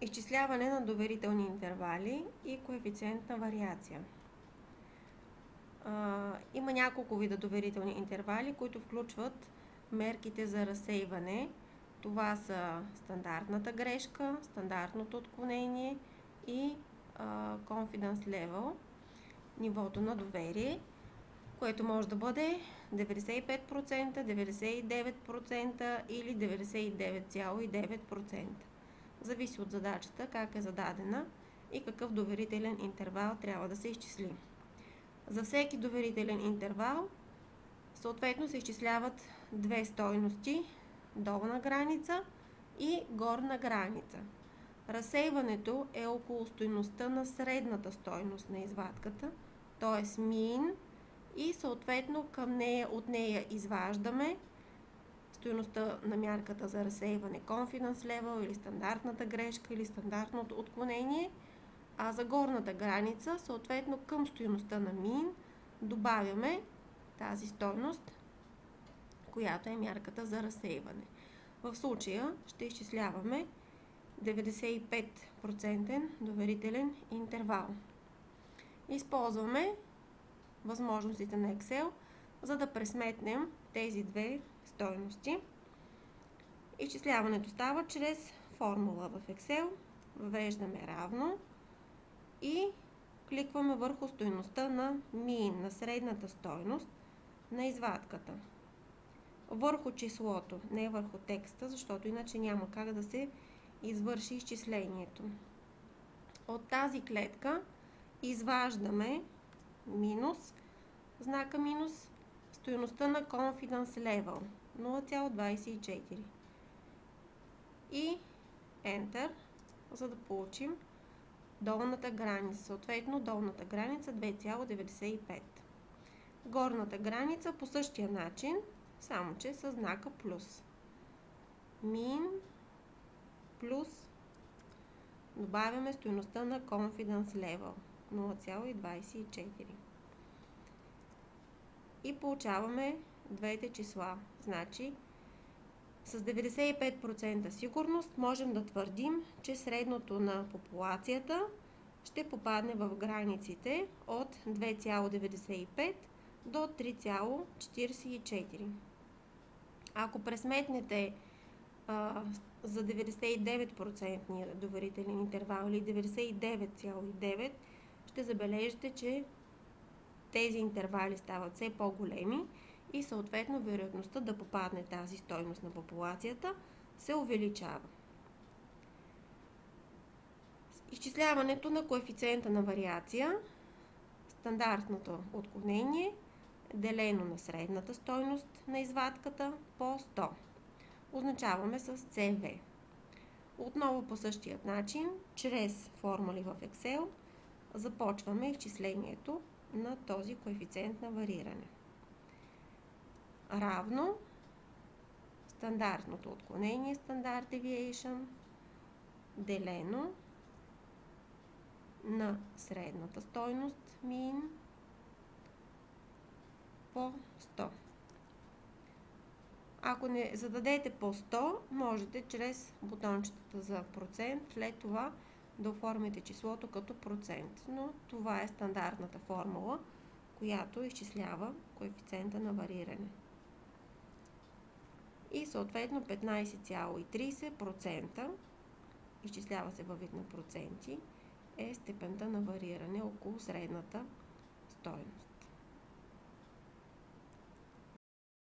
Изчисляване на доверителни интервали и коефициент на вариация. Има няколко вида доверителни интервали, които включват мерките за разсейване. Това са стандартната грешка, стандартното отклонение и confidence level, нивото на доверие, което може да бъде 95%, 99% или 99,9%. Зависи от задачата, как е зададена и какъв доверителен интервал трябва да се изчисли. За всеки доверителен интервал съответно се изчисляват две стойности: долна граница и горна граница. Разсейването е около стойността на средната стойност на извадката, т.е. mean, и съответно от нея изваждаме стойността на мярката за разсейване, confidence level или стандартната грешка или стандартното отклонение, а за горната граница съответно към стойността на mean добавяме тази стойност, която е мярката за разсейване. В случая ще изчисляваме 95% доверителен интервал. Използваме възможностите на Excel, за да пресметнем тези две стойности. Изчисляването става чрез формула в Excel. Въвеждаме равно и кликваме върху стойността на mean, на средната стойност на извадката. Върху числото, не върху текста, защото иначе няма как да се извърши изчислението. От тази клетка изваждаме минус, знака минус, стойността на confidence level 0,24 и Enter, за да получим долната граница, съответно долната граница 2,95. Горната граница по същия начин, само че с знака плюс. Min плюс добавяме стойността на confidence level 0,24 и получаваме двете числа. Значи с 95% сигурност можем да твърдим, че средното на популацията ще попадне в границите от 2,95 до 3,44. Ако пресметнете за 99% доверителен интервал или 99,9%, ще забележите, че тези интервали стават все по-големи и съответно вероятността да попадне тази стойност на популацията се увеличава. Изчисляването на коефициента на вариация, стандартното отклонение делено на средната стойност на извадката по 100. Означаваме с CV. Отново по същия начин, чрез формули в Excel, започваме изчислението на този коефициент на вариране. Равно стандартното отклонение, Standard Deviation, делено на средната стойност Mean по 100. Ако не зададете по 100, можете чрез бутончетата за процент след това да оформите числото като процент. Но това е стандартната формула, която изчислява коефициента на вариране. И съответно 15,30%, изчислява се във вид на проценти, е степента на вариране около средната стойност.